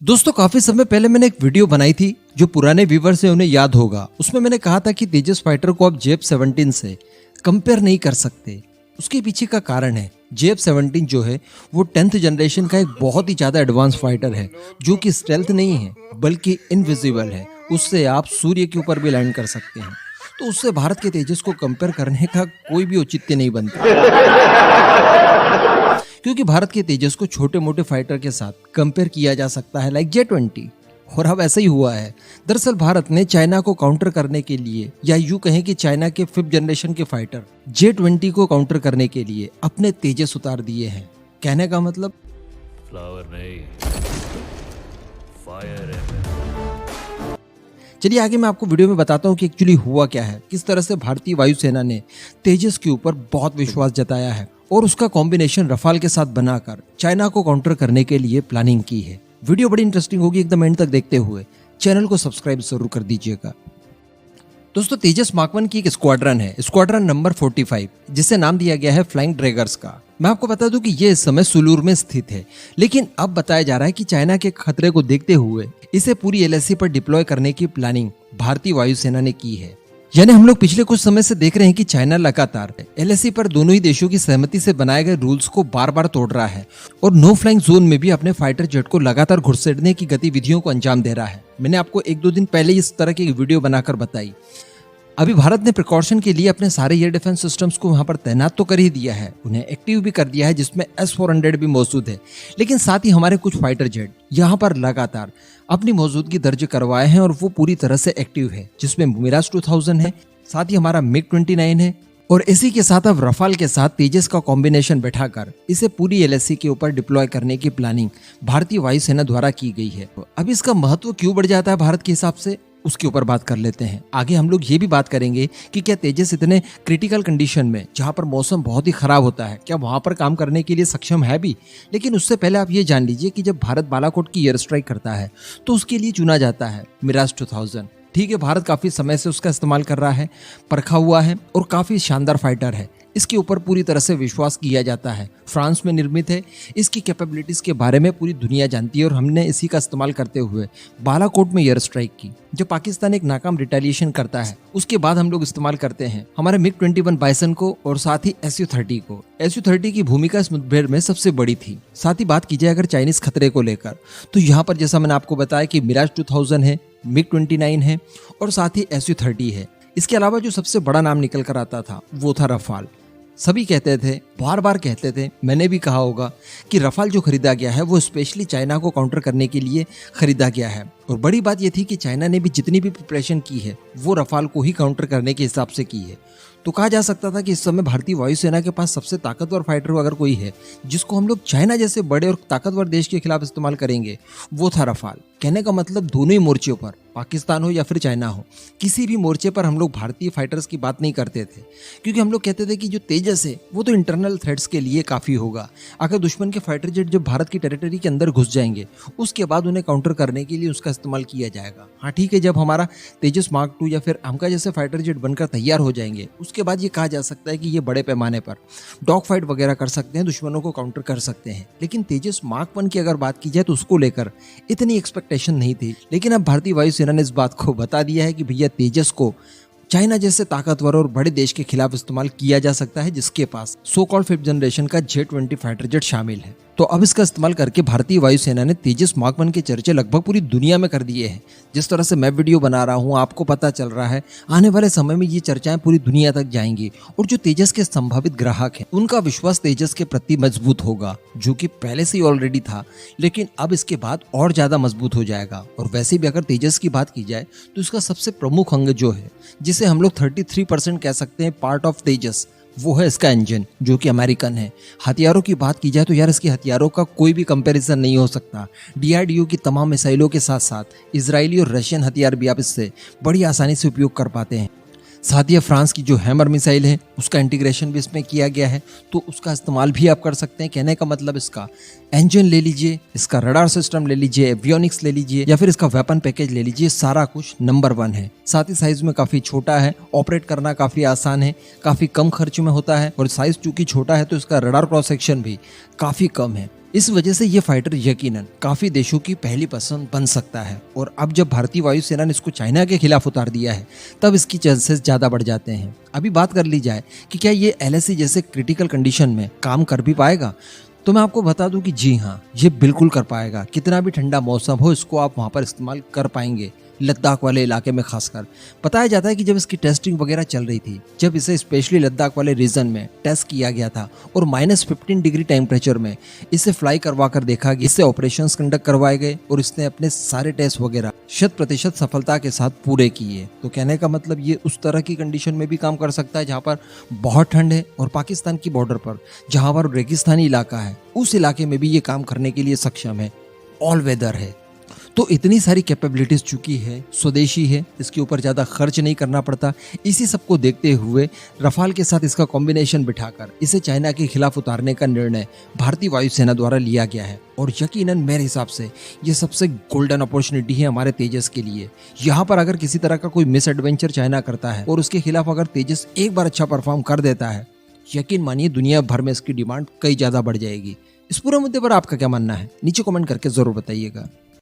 दोस्तों काफी समय पहले मैंने एक वीडियो बनाई थी जो पुराने व्यूवर से उन्हें याद होगा। उसमें मैंने कहा था कि तेजस फाइटर को आप JF-17 से कंपेयर नहीं कर सकते। उसके पीछे का कारण है JF-17 जो है वो 10th जनरेशन का एक बहुत ही ज्यादा एडवांस फाइटर है जो कि स्टेल्थ नहीं है बल्कि इनविजिबल है। उससे आप सूर्य के ऊपर भी लैंड कर सकते हैं। तो उससे भारत के तेजस को कंपेयर करने का कोई भी औचित्य नहीं बनता, क्योंकि भारत के तेजस को छोटे मोटे फाइटर के साथ कंपेयर किया जा सकता है लाइक J-20। और अब ऐसा ही हुआ है। दरअसल भारत ने चाइना को काउंटर करने के लिए, या यूं कहें कि चाइना के 5th जनरेशन के फाइटर J-20 को काउंटर करने के लिए अपने तेजस उतार दिए हैं। कहने का मतलब फ्लावर नहीं, फायर है। चलिए आगे मैं आपको वीडियो में बताता हूँ कि एक्चुअली हुआ क्या है, किस तरह से भारतीय वायुसेना ने तेजस के ऊपर बहुत विश्वास जताया है और उसका कॉम्बिनेशन रफाल के साथ बनाकर चाइना को काउंटर करने के लिए प्लानिंग की है। वीडियो बड़ी इंटरेस्टिंग होगी, एकदम एंड तक देखते हुए चैनल को सब्सक्राइब जरूर कर दीजिएगा। दोस्तों तेजस मार्क 1 की एक स्क्वाड्रन है, स्क्वाड्रन नंबर 45, जिसे नाम दिया गया है फ्लाइंग ड्रैगर्स का। मैं आपको बता दूं कि ये इस समय सुलूर में स्थित है, लेकिन अब बताया जा रहा है कि चाइना के खतरे को देखते हुए इसे पूरी LAC पर डिप्लॉय करने की प्लानिंग भारतीय वायुसेना ने की है। यानी हम लोग पिछले कुछ समय से देख रहे हैं कि चाइना लगातार LAC पर दोनों ही देशों की सहमति से बनाए गए रूल्स को बार बार तोड़ रहा है और नो फ्लाइंग जोन में भी अपने फाइटर जेट को लगातार घुसेड़ने की गतिविधियों को अंजाम दे रहा है। मैंने आपको 1-2 दिन पहले इस तरह की वीडियो बनाकर बताई। अभी भारत ने प्रिकॉशन के लिए अपने सारे एयर डिफेंस सिस्टम्स को वहां पर तैनात तो कर ही दिया है, उन्हें एक्टिव भी कर दिया है, जिसमें S-400 भी मौजूद है। लेकिन साथ ही हमारे कुछ फाइटर जेट यहाँ पर लगातार अपनी मौजूदगी दर्ज करवाए हैं और वो पूरी तरह से एक्टिव है, जिसमें मिराज 2000 है, साथ ही हमारा MiG-29 है और इसी के साथ अब रफाल के साथ तेजस का कॉम्बिनेशन बैठाकर इसे पूरी LAC के ऊपर डिप्लॉय करने की प्लानिंग भारतीय वायुसेना द्वारा की गई है। अब इसका महत्व क्यों बढ़ जाता है भारत के हिसाब से, उसके ऊपर बात कर लेते हैं। आगे हम लोग ये भी बात करेंगे कि क्या तेजस इतने क्रिटिकल कंडीशन में, जहां पर मौसम बहुत ही खराब होता है, क्या वहां पर काम करने के लिए सक्षम है भी। लेकिन उससे पहले आप ये जान लीजिए कि जब भारत बालाकोट की एयर स्ट्राइक करता है तो उसके लिए चुना जाता है मिराज 2000। ठीक है, भारत काफी समय से उसका इस्तेमाल कर रहा है, परखा हुआ है और काफी शानदार फाइटर है। इसके ऊपर पूरी तरह से विश्वास किया जाता है। फ्रांस में निर्मित है, इसकी कैपेबिलिटीज के बारे में पूरी दुनिया जानती है और हमने इसी का इस्तेमाल करते हुए बालाकोट में एयर स्ट्राइक की। जब पाकिस्तान एक नाकाम रिटेलिएशन करता है उसके बाद हम लोग इस्तेमाल करते हैं हमारे MiG-21 बाइसन को और साथ ही Su-30 को। Su-30 की भूमिका इस मुठभेड़ में सबसे बड़ी थी। साथ ही बात की जाए अगर चाइनीज खतरे को लेकर, तो यहाँ पर जैसा मैंने आपको बताया कि मिराज 2000 है, MiG-29 है और साथ ही Su-30 है। इसके अलावा जो सबसे बड़ा नाम निकल कर आता था वो था रफाल। सभी कहते थे, बार बार कहते थे, मैंने भी कहा होगा कि रफाल जो खरीदा गया है वो स्पेशली चाइना को काउंटर करने के लिए खरीदा गया है। और बड़ी बात ये थी कि चाइना ने भी जितनी भी प्रिपरेशन की है वो रफाल को ही काउंटर करने के हिसाब से की है। तो कहा जा सकता था कि इस समय भारतीय वायुसेना के पास सबसे ताकतवर फाइटर अगर कोई है जिसको हम लोग चाइना जैसे बड़े और ताकतवर देश के खिलाफ इस्तेमाल करेंगे, वो था रफाल। कहने का मतलब दोनों ही मोर्चों पर, पाकिस्तान हो या फिर चाइना हो, किसी भी मोर्चे पर हम लोग भारतीय फाइटर्स की बात नहीं करते थे, क्योंकि हम लोग कहते थे कि जो तेजस है वो तो इंटरनल थ्रेट्स के लिए काफी होगा। अगर दुश्मन के फाइटर जेट जब भारत की टेरिटरी के अंदर घुस जाएंगे उसके बाद उन्हें काउंटर करने के लिए उसका इस्तेमाल किया जाएगा। हाँ ठीक है, जब हमारा तेजस मार्क 2 या फिर हमका जैसे फाइटर जेट बनकर तैयार हो जाएंगे उसके बाद ये कहा जा सकता है कि ये बड़े पैमाने पर डॉग फाइट वगैरह कर सकते हैं, दुश्मनों को काउंटर कर सकते हैं। लेकिन तेजस मार्क 1 की अगर बात की जाए तो उसको लेकर इतनी एक्सपेक्टेशन नहीं थी। लेकिन अब भारतीय वायुसेना ने इस बात को बता दिया है कि भैया तेजस को चाइना जैसे ताकतवर और बड़े देश के खिलाफ इस्तेमाल किया जा सकता है जिसके पास सो कॉल्ड 5th जनरेशन का J-20 फाइटर जेट शामिल है। तो अब इसका इस्तेमाल करके भारतीय वायुसेना ने तेजस मार्क 1 के चर्चे लगभग पूरी दुनिया में कर दिए हैं। जिस तरह से मैं वीडियो बना रहा हूँ आपको पता चल रहा है आने वाले समय में ये चर्चाएं पूरी दुनिया तक जाएंगी और जो तेजस के संभावित ग्राहक हैं उनका विश्वास तेजस के प्रति मजबूत होगा, जो कि पहले से ही ऑलरेडी था, लेकिन अब इसके बाद और ज्यादा मजबूत हो जाएगा। और वैसे भी अगर तेजस की बात की जाए तो इसका सबसे प्रमुख अंग जो है, जिसे हम लोग 33% कह सकते हैं पार्ट ऑफ तेजस, वो है इसका इंजन, जो कि अमेरिकन है। हथियारों की बात की जाए तो यार इसके हथियारों का कोई भी कंपैरिजन नहीं हो सकता। DRDO की तमाम मिसाइलों के साथ साथ इजरायली और रशियन हथियार भी आप इससे बड़ी आसानी से उपयोग कर पाते हैं। साथ ही फ्रांस की जो हैमर मिसाइल है उसका इंटीग्रेशन भी इसमें किया गया है, तो उसका इस्तेमाल भी आप कर सकते हैं। कहने का मतलब इसका इंजन ले लीजिए, इसका रडार सिस्टम ले लीजिए, एवियोनिक्स ले लीजिए या फिर इसका वेपन पैकेज ले लीजिए, सारा कुछ नंबर 1 है। साथ ही साइज में काफी छोटा है, ऑपरेट करना काफी आसान है, काफी कम खर्च में होता है और साइज चूंकि छोटा है तो इसका रडार क्रॉस सेक्शन भी काफी कम है। इस वजह से ये फाइटर यकीनन काफी देशों की पहली पसंद बन सकता है। और अब जब भारतीय वायुसेना ने इसको चाइना के खिलाफ उतार दिया है तब इसकी चांसेस ज्यादा बढ़ जाते हैं। अभी बात कर ली जाए कि क्या ये LAC जैसे क्रिटिकल कंडीशन में काम कर भी पाएगा, तो मैं आपको बता दूं कि जी हाँ, ये बिल्कुल कर पाएगा। कितना भी ठंडा मौसम हो इसको आप वहां पर इस्तेमाल कर पाएंगे, लद्दाख वाले इलाके में खासकर। बताया जाता है कि जब इसकी टेस्टिंग वगैरह चल रही थी, जब इसे स्पेशली लद्दाख वाले रीजन में टेस्ट किया गया था और -15 डिग्री टेम्परेचर में इसे फ्लाई करवा कर देखा गया, इससे ऑपरेशंस कंडक्ट करवाए गए और इसने अपने सारे टेस्ट वगैरह 100% सफलता के साथ पूरे किए। तो कहने का मतलब ये उस तरह की कंडीशन में भी काम कर सकता है जहाँ पर बहुत ठंड है, और पाकिस्तान की बॉर्डर पर जहाँ पर रेगिस्तानी इलाका है उस इलाके में भी ये काम करने के लिए सक्षम है, ऑल वेदर है। तो इतनी सारी कैपेबिलिटीज चुकी है, स्वदेशी है, इसके ऊपर ज़्यादा खर्च नहीं करना पड़ता। इसी सबको देखते हुए रफाल के साथ इसका कॉम्बिनेशन बिठाकर इसे चाइना के खिलाफ उतारने का निर्णय भारतीय वायुसेना द्वारा लिया गया है। और यकीनन मेरे हिसाब से ये सबसे गोल्डन अपॉर्चुनिटी है हमारे तेजस के लिए। यहाँ पर अगर किसी तरह का कोई मिस एडवेंचर चाइना करता है और उसके खिलाफ अगर तेजस एक बार अच्छा परफॉर्म कर देता है, यकीन मानिए दुनिया भर में इसकी डिमांड कई ज़्यादा बढ़ जाएगी। इस पूरे मुद्दे पर आपका क्या मानना है, नीचे कमेंट करके ज़रूर बताइएगा।